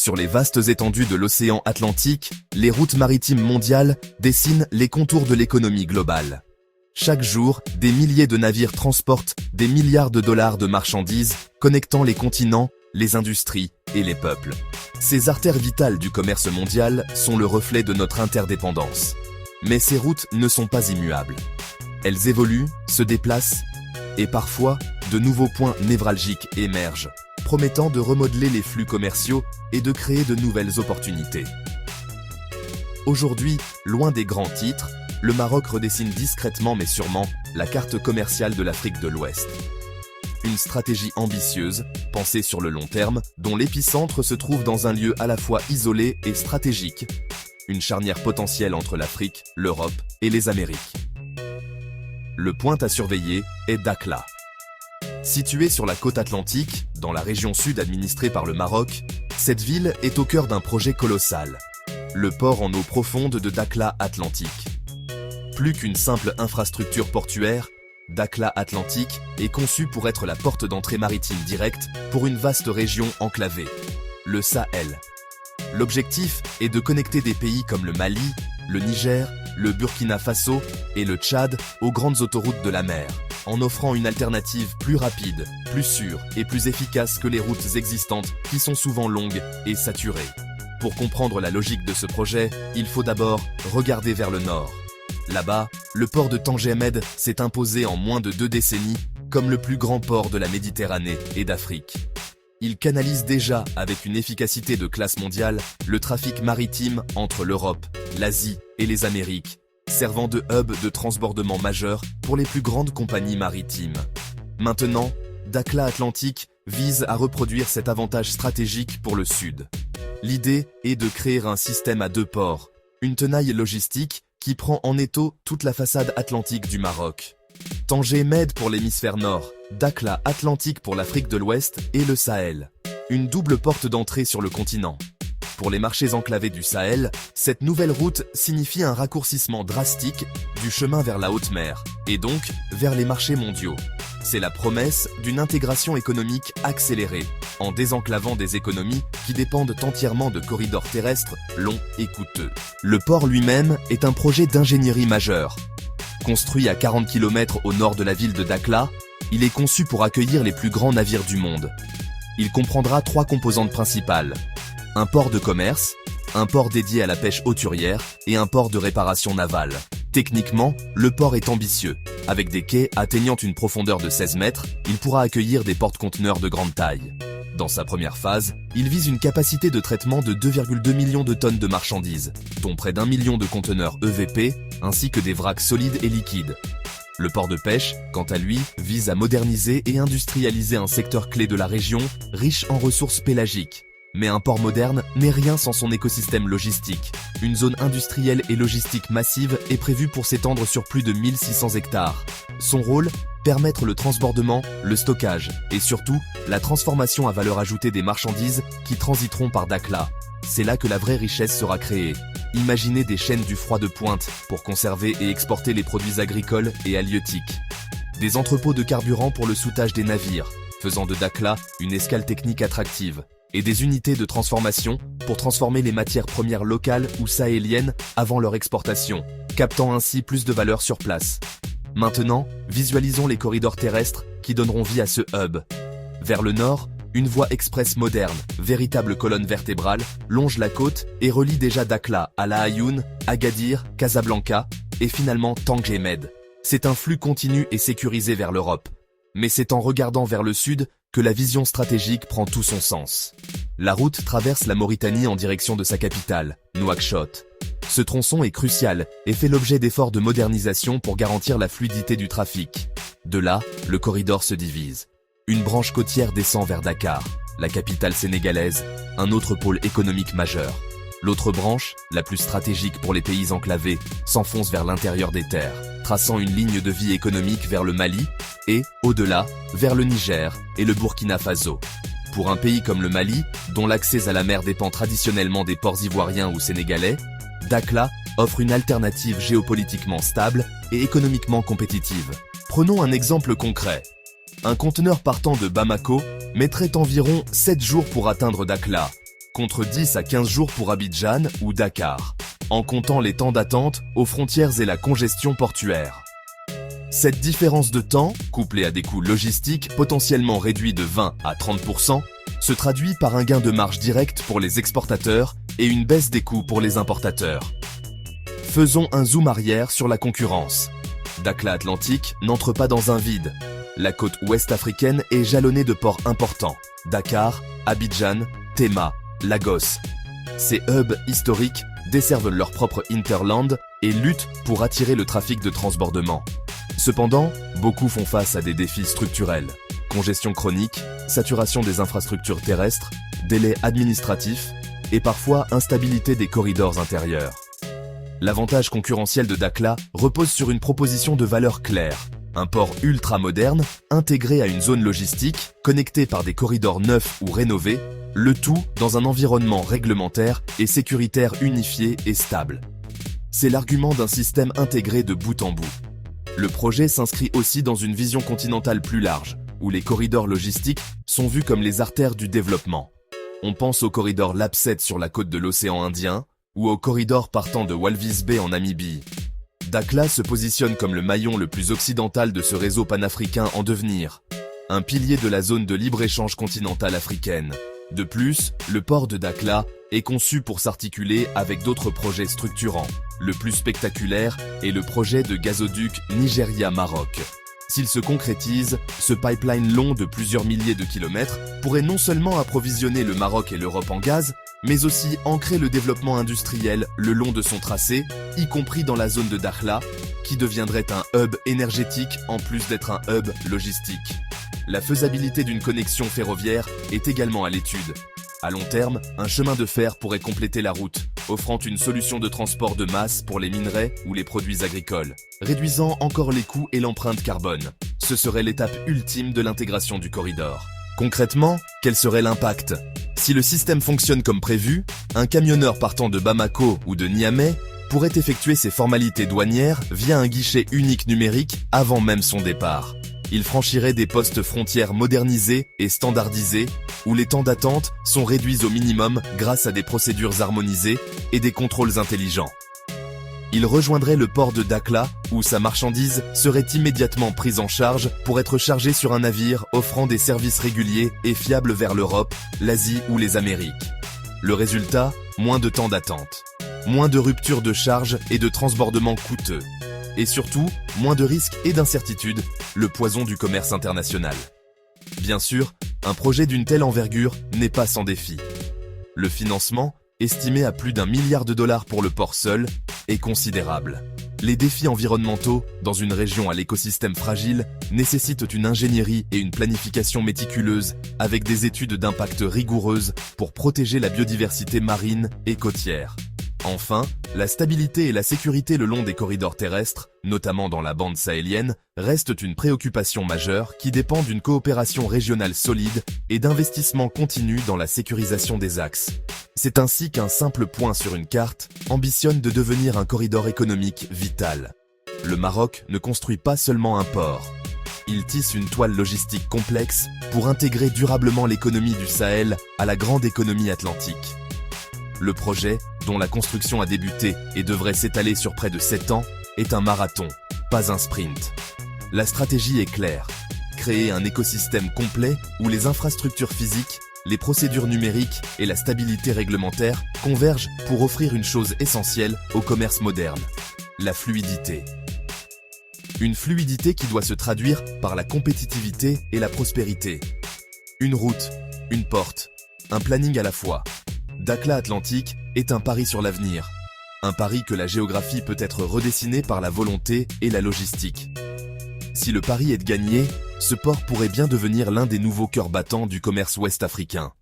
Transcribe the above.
Sur les vastes étendues de l'océan Atlantique, les routes maritimes mondiales dessinent les contours de l'économie globale. Chaque jour, des milliers de navires transportent des milliards de dollars de marchandises, connectant les continents, les industries et les peuples. Ces artères vitales du commerce mondial sont le reflet de notre interdépendance. Mais ces routes ne sont pas immuables. Elles évoluent, se déplacent, et parfois, de nouveaux points névralgiques émergent, promettant de remodeler les flux commerciaux et de créer de nouvelles opportunités. Aujourd'hui, loin des grands titres, le Maroc redessine discrètement mais sûrement la carte commerciale de l'Afrique de l'Ouest. Une stratégie ambitieuse, pensée sur le long terme, dont l'épicentre se trouve dans un lieu à la fois isolé et stratégique, une charnière potentielle entre l'Afrique, l'Europe et les Amériques. Le point à surveiller est Dakhla. Située sur la côte atlantique, dans la région sud administrée par le Maroc, cette ville est au cœur d'un projet colossal, le port en eau profonde de Dakhla Atlantique. Plus qu'une simple infrastructure portuaire, Dakhla Atlantique est conçu pour être la porte d'entrée maritime directe pour une vaste région enclavée, le Sahel. L'objectif est de connecter des pays comme le Mali, le Niger, le Burkina Faso et le Tchad aux grandes autoroutes de la mer, en offrant une alternative plus rapide, plus sûre et plus efficace que les routes existantes qui sont souvent longues et saturées. Pour comprendre la logique de ce projet, il faut d'abord regarder vers le nord. Là-bas, le port de Tanger Med s'est imposé en moins de 2 décennies comme le plus grand port de la Méditerranée et d'Afrique. Il canalise déjà, avec une efficacité de classe mondiale, le trafic maritime entre l'Europe, l'Asie et les Amériques, servant de hub de transbordement majeur pour les plus grandes compagnies maritimes. Maintenant, Dakhla Atlantique vise à reproduire cet avantage stratégique pour le Sud. L'idée est de créer un système à 2 ports, une tenaille logistique qui prend en étau toute la façade atlantique du Maroc. Tanger Med pour l'hémisphère nord, Dakhla Atlantique pour l'Afrique de l'Ouest et le Sahel. Une double porte d'entrée sur le continent. Pour les marchés enclavés du Sahel, cette nouvelle route signifie un raccourcissement drastique du chemin vers la haute mer, et donc vers les marchés mondiaux. C'est la promesse d'une intégration économique accélérée, en désenclavant des économies qui dépendent entièrement de corridors terrestres longs et coûteux. Le port lui-même est un projet d'ingénierie majeur. Construit à 40 km au nord de la ville de Dakhla, il est conçu pour accueillir les plus grands navires du monde. Il comprendra 3 composantes principales. Un port de commerce, un port dédié à la pêche hauturière et un port de réparation navale. Techniquement, le port est ambitieux. Avec des quais atteignant une profondeur de 16 mètres, il pourra accueillir des porte-conteneurs de grande taille. Dans sa première phase, il vise une capacité de traitement de 2,2 millions de tonnes de marchandises, dont près d'1 million de conteneurs EVP, ainsi que des vracs solides et liquides. Le port de pêche, quant à lui, vise à moderniser et industrialiser un secteur clé de la région, riche en ressources pélagiques. Mais un port moderne n'est rien sans son écosystème logistique. Une zone industrielle et logistique massive est prévue pour s'étendre sur plus de 1600 hectares. Son rôle, permettre le transbordement, le stockage et surtout la transformation à valeur ajoutée des marchandises qui transiteront par Dakhla. C'est là que la vraie richesse sera créée. Imaginez des chaînes du froid de pointe pour conserver et exporter les produits agricoles et halieutiques. Des entrepôts de carburant pour le soûtage des navires, faisant de Dakhla une escale technique attractive. Et des unités de transformation pour transformer les matières premières locales ou sahéliennes avant leur exportation, captant ainsi plus de valeur sur place. Maintenant, visualisons les corridors terrestres qui donneront vie à ce hub. Vers le nord, une voie express moderne, véritable colonne vertébrale, longe la côte et relie déjà Dakhla à La Ayoun, Agadir, Casablanca et finalement Tanger Med. C'est un flux continu et sécurisé vers l'Europe. Mais c'est en regardant vers le sud que la vision stratégique prend tout son sens. La route traverse la Mauritanie en direction de sa capitale, Nouakchott. Ce tronçon est crucial et fait l'objet d'efforts de modernisation pour garantir la fluidité du trafic. De là, le corridor se divise. Une branche côtière descend vers Dakar, la capitale sénégalaise, un autre pôle économique majeur. L'autre branche, la plus stratégique pour les pays enclavés, s'enfonce vers l'intérieur des terres, traçant une ligne de vie économique vers le Mali et, au-delà, vers le Niger et le Burkina Faso. Pour un pays comme le Mali, dont l'accès à la mer dépend traditionnellement des ports ivoiriens ou sénégalais, Dakhla offre une alternative géopolitiquement stable et économiquement compétitive. Prenons un exemple concret. Un conteneur partant de Bamako mettrait environ 7 jours pour atteindre Dakhla. contre 10 à 15 jours pour Abidjan ou Dakar, en comptant les temps d'attente aux frontières et la congestion portuaire. Cette différence de temps, couplée à des coûts logistiques potentiellement réduits de 20 à 30%, se traduit par un gain de marge direct pour les exportateurs et une baisse des coûts pour les importateurs. Faisons un zoom arrière sur la concurrence. Dakhla Atlantique n'entre pas dans un vide. La côte ouest africaine est jalonnée de ports importants. Dakar, Abidjan, Tema, Lagos. Ces hubs historiques desservent leur propre hinterland et luttent pour attirer le trafic de transbordement. Cependant, beaucoup font face à des défis structurels. Congestion chronique, saturation des infrastructures terrestres, délais administratifs et parfois instabilité des corridors intérieurs. L'avantage concurrentiel de Dakhla repose sur une proposition de valeur claire. Un port ultra-moderne, intégré à une zone logistique, connecté par des corridors neufs ou rénovés, le tout dans un environnement réglementaire et sécuritaire unifié et stable. C'est l'argument d'un système intégré de bout en bout. Le projet s'inscrit aussi dans une vision continentale plus large, où les corridors logistiques sont vus comme les artères du développement. On pense au corridor Lapset sur la côte de l'océan Indien, ou au corridor partant de Walvis Bay en Namibie. Dakhla se positionne comme le maillon le plus occidental de ce réseau panafricain en devenir, un pilier de la zone de libre-échange continentale africaine. De plus, le port de Dakhla est conçu pour s'articuler avec d'autres projets structurants. Le plus spectaculaire est le projet de gazoduc Nigeria-Maroc. S'il se concrétise, ce pipeline long de plusieurs milliers de kilomètres pourrait non seulement approvisionner le Maroc et l'Europe en gaz, mais aussi ancrer le développement industriel le long de son tracé, y compris dans la zone de Dakhla, qui deviendrait un hub énergétique en plus d'être un hub logistique. La faisabilité d'une connexion ferroviaire est également à l'étude. À long terme, un chemin de fer pourrait compléter la route, offrant une solution de transport de masse pour les minerais ou les produits agricoles, réduisant encore les coûts et l'empreinte carbone. Ce serait l'étape ultime de l'intégration du corridor. Concrètement, quel serait l'impact ? Si le système fonctionne comme prévu, un camionneur partant de Bamako ou de Niamey pourrait effectuer ses formalités douanières via un guichet unique numérique avant même son départ. Il franchirait des postes frontières modernisés et standardisés, où les temps d'attente sont réduits au minimum grâce à des procédures harmonisées et des contrôles intelligents. Il rejoindrait le port de Dakhla, où sa marchandise serait immédiatement prise en charge pour être chargée sur un navire offrant des services réguliers et fiables vers l'Europe, l'Asie ou les Amériques. Le résultat, moins de temps d'attente, moins de ruptures de charge et de transbordements coûteux. Et surtout, moins de risques et d'incertitudes, le poison du commerce international. Bien sûr, un projet d'une telle envergure n'est pas sans défi. Le financement, estimé à plus d'1 milliard de dollars pour le port seul, est considérable. Les défis environnementaux, dans une région à l'écosystème fragile, nécessitent une ingénierie et une planification méticuleuse, avec des études d'impact rigoureuses pour protéger la biodiversité marine et côtière. Enfin, la stabilité et la sécurité le long des corridors terrestres, notamment dans la bande sahélienne, restent une préoccupation majeure qui dépend d'une coopération régionale solide et d'investissements continus dans la sécurisation des axes. C'est ainsi qu'un simple point sur une carte ambitionne de devenir un corridor économique vital. Le Maroc ne construit pas seulement un port. Il tisse une toile logistique complexe pour intégrer durablement l'économie du Sahel à la grande économie atlantique. Le projet, dont la construction a débuté et devrait s'étaler sur près de 7 ans, est un marathon, pas un sprint. La stratégie est claire. Créer un écosystème complet où les infrastructures physiques, les procédures numériques et la stabilité réglementaire convergent pour offrir une chose essentielle au commerce moderne, la fluidité. Une fluidité qui doit se traduire par la compétitivité et la prospérité. Une route, une porte, un planning à la fois. Dakhla Atlantique est un pari sur l'avenir. Un pari que la géographie peut être redessinée par la volonté et la logistique. Si le pari est de gagner, ce port pourrait bien devenir l'un des nouveaux cœurs battants du commerce ouest-africain.